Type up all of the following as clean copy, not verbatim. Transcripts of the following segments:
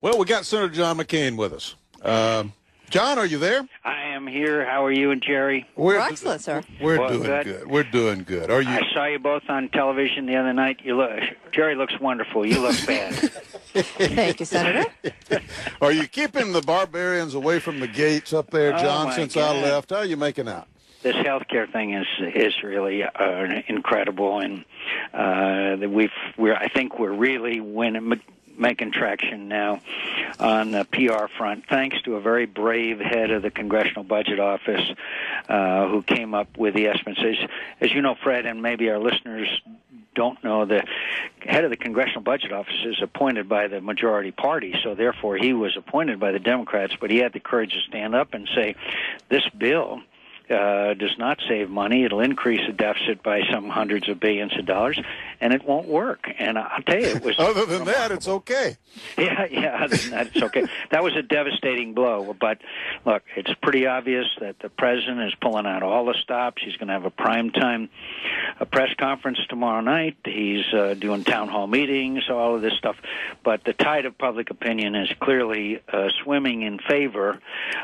Well, we got Senator John McCain with us. John, are you there? I am here. How are you and Jerry? We're excellent, sir. We're doing good. We're doing good. Are you? I saw you both on television the other night. Jerry looks wonderful. You look bad. Thank you, Senator. Are you keeping the barbarians away from the gates up there, John, since I left? How are you making out? This healthcare thing is really incredible, and I think we're really making traction now on the PR front, thanks to a very brave head of the Congressional Budget Office who came up with the estimates. As you know, Fred, and maybe our listeners don't know, the head of the Congressional Budget Office is appointed by the majority party, so therefore he was appointed by the Democrats, but he had the courage to stand up and say, this bill does not save money. It'll increase the deficit by some hundreds of billions of dollars, and it won't work. And I'll tell you, it was... Other than that, it's okay. Yeah, other than that, it's okay. That was a devastating blow. But, look, it's pretty obvious that the president is pulling out all the stops. He's going to have a primetime press conference tomorrow night. He's doing town hall meetings, all of this stuff. But the tide of public opinion is clearly swimming in favor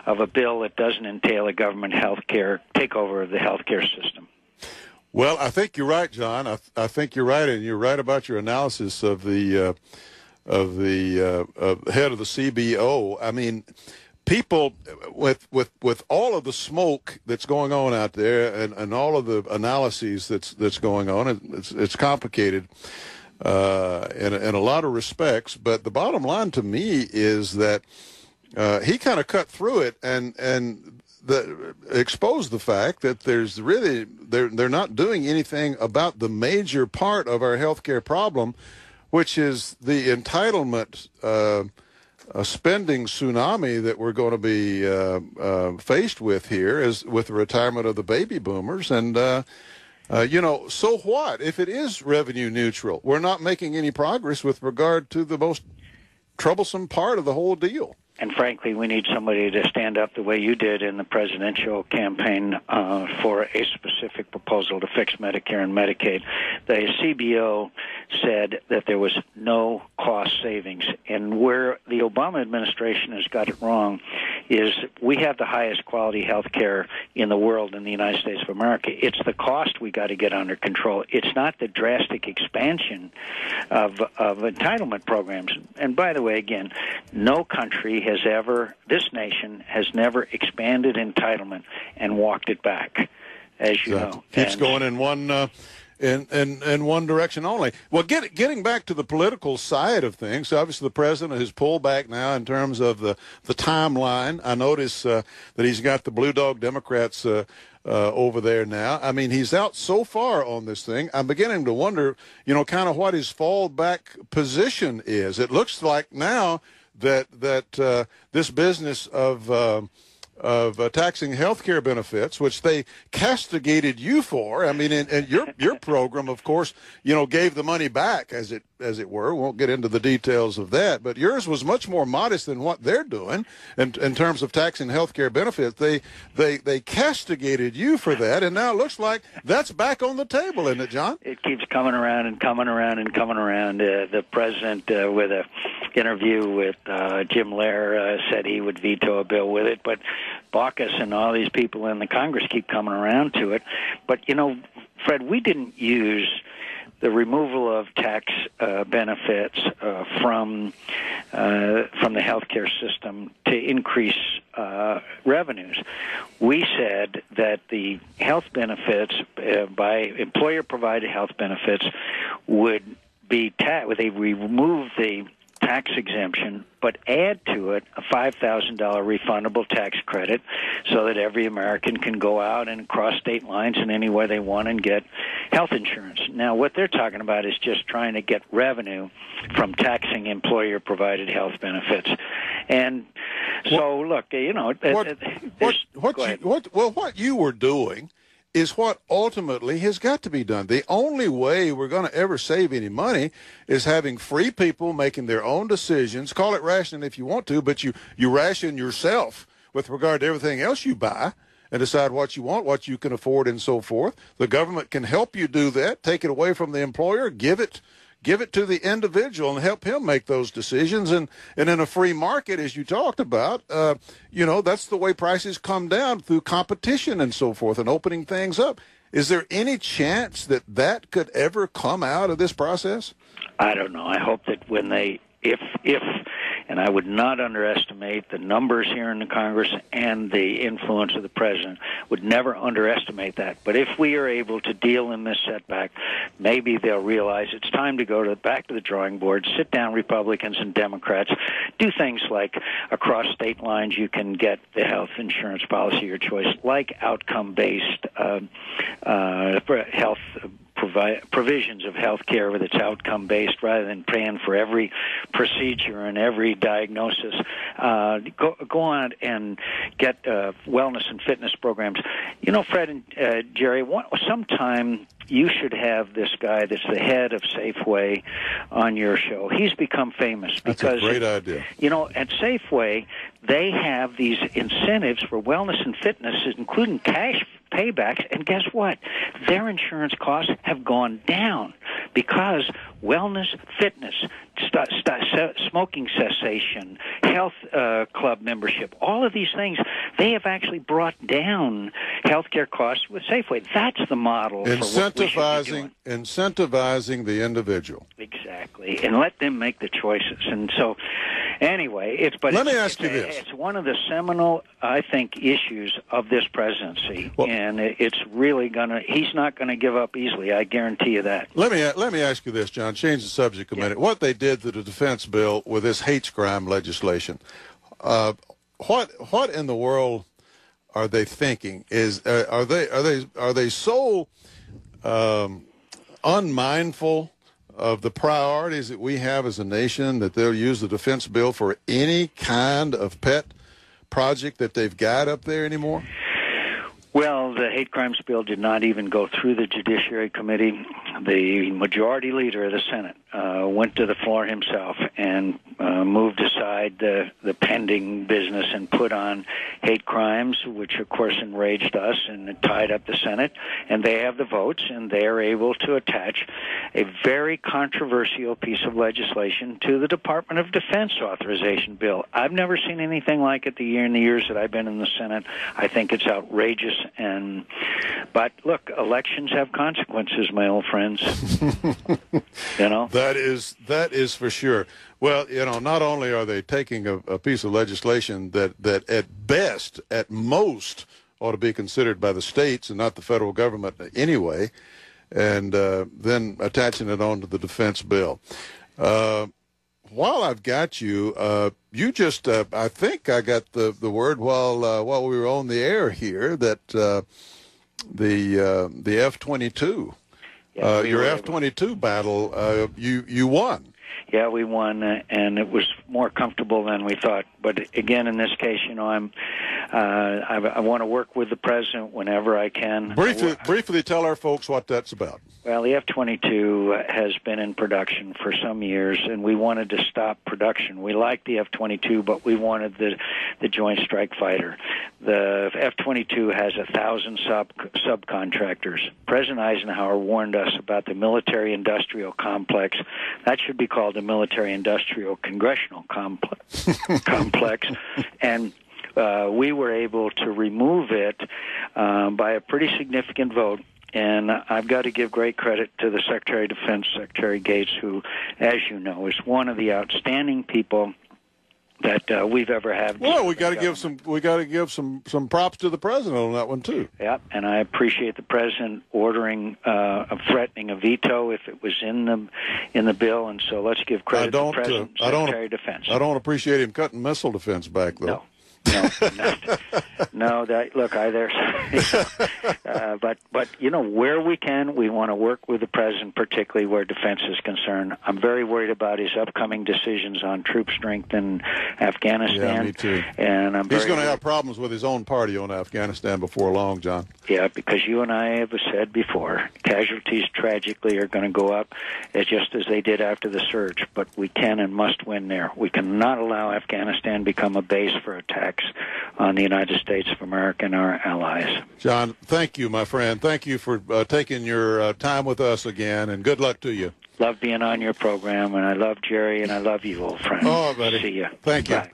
of a bill that doesn't entail a government health care takeover of the healthcare system. Well, I think you're right, John. I think you're right, and you're right about your analysis of the head of the CBO. I mean, people with all of the smoke that's going on out there, and all of the analyses that's going on, it's complicated in a lot of respects. But the bottom line to me is that he kind of cut through it and expose the fact that there's really they're not doing anything about the major part of our healthcare problem, which is the entitlement spending tsunami that we're going to be faced with here, is with the retirement of the baby boomers. And so what if it is revenue neutral? We're not making any progress with regard to the most troublesome part of the whole deal. And frankly, we need somebody to stand up the way you did in the presidential campaign for a specific proposal to fix Medicare and Medicaid. The CBO said that there was no cost savings. And where the Obama administration has got it wrong is we have the highest quality health care in the world in the United States of America. It's the cost we got to get under control. It's not the drastic expansion of entitlement programs. And by the way, again, no country this nation has never expanded entitlement and walked it back, as you know. Keeps going in one in one direction only. Well, getting back to the political side of things, obviously the president has pulled back now in terms of the timeline. I notice that he's got the Blue Dog Democrats over there now. I mean, he's out so far on this thing. I'm beginning to wonder, kind of what his fallback position is. It looks like now that this business of taxing health care benefits, which they castigated you for. I mean, and your program, of course, gave the money back, as it were. Won't get into the details of that, but yours was much more modest than what they're doing in terms of taxing health care benefits. They castigated you for that, and now it looks like that's back on the table, isn't it, John? It keeps coming around and coming around and coming around. The president, with a interview with Jim Lehrer, said he would veto a bill with it, but Baucus and all these people in the Congress keep coming around to it. But, Fred, we didn't use the removal of tax benefits from the healthcare system to increase revenues. We said that the health benefits by employer-provided health benefits would be taxed. They remove the tax exemption, but add to it a $5,000 refundable tax credit so that every American can go out and cross state lines in any way they want and get health insurance. Now, what they're talking about is just trying to get revenue from taxing employer-provided health benefits. And so, look, what you were doing is what ultimately has got to be done. The only way we're going to ever save any money is having free people making their own decisions. Call it rationing if you want to, but you ration yourself with regard to everything else you buy and decide what you want, what you can afford, and so forth. The government can help you do that, take it away from the employer, give it give it to the individual and help him make those decisions. And in a free market, as you talked about, that's the way prices come down through competition and so forth and opening things up. Is there any chance that could ever come out of this process? I don't know. I hope that when if and I would not underestimate the numbers here in the Congress and the influence of the president, would never underestimate that. But if we are able to deal in this setback, maybe they'll realize it's time to go back to the drawing board, sit down, Republicans and Democrats, do things like across state lines you can get the health insurance policy of your choice, like outcome-based health provisions of health care that's outcome-based rather than paying for every procedure and every diagnosis. Go on and get wellness and fitness programs. Fred and Jerry, sometime you should have this guy that's the head of Safeway on your show. He's become famous because... That's a great idea. At Safeway, they have these incentives for wellness and fitness, including cash paybacks, and guess what? Their insurance costs have gone down because wellness, fitness, smoking cessation, health club membership, all of these things, they have actually brought down healthcare costs with Safeway. That's the model for what we should be doing. Incentivizing the individual. Exactly, and let them make the choices. And so, anyway, let me ask you this. It's one of the seminal, I think, issues of this presidency, and it's really he's not going to give up easily, I guarantee you that. Let me ask you this, John, change the subject a minute. What they did to the defense bill with this hate crime legislation, what in the world are they thinking? Are they so unmindful of the priorities that we have as a nation that they'll use the defense bill for any kind of pet project that they've got up there anymore? Well, the hate crimes bill did not even go through the Judiciary Committee. The majority leader of the Senate went to the floor himself and moved aside the pending business and put on hate crimes, which, of course, enraged us and it tied up the Senate. And they have the votes, and they are able to attach a very controversial piece of legislation to the Department of Defense authorization bill. I've never seen anything like it in the years that I've been in the Senate. I think it's outrageous. But look, elections have consequences, my old friends. That is for sure. Well, not only are they taking a piece of legislation that at best, at most, ought to be considered by the states and not the federal government anyway, and then attaching it onto the defense bill. While I've got you, you just, I think I got the word while we were on the air here that the F-22, your F-22 battle, you won. Yeah, we won, and it was more comfortable than we thought. But again, in this case, I want to work with the president whenever I can. Briefly tell our folks what that's about. Well, the F-22 has been in production for some years, and we wanted to stop production. We liked the F-22, but we wanted the Joint Strike Fighter. The F-22 has 1,000 subcontractors. President Eisenhower warned us about the military-industrial complex. That should be called the military-industrial congressional complex. And we were able to remove it by a pretty significant vote. And I've got to give great credit to the Secretary of Defense, Secretary Gates, who, as you know, is one of the outstanding people that we've ever had. Well, we got to give some props to the president on that one too. Yeah, and I appreciate the president ordering, threatening a veto if it was in the bill. And so let's give credit to the president, Secretary of Defense. I don't appreciate him cutting missile defense back though. No. But where we can, we want to work with the president, particularly where defense is concerned. I'm very worried about his upcoming decisions on troop strength in Afghanistan. Yeah, me too. And he's going to have problems with his own party on Afghanistan before long, John. Yeah, because you and I have said before, casualties tragically are going to go up, just as they did after the surge. But we can and must win there. We cannot allow Afghanistan to become a base for attacks on the United States of America and our allies. John, thank you, my friend. Thank you for taking your time with us again, and good luck to you. Love being on your program, and I love Jerry, and I love you, old friend. Oh, buddy. See you. Thank you. Bye.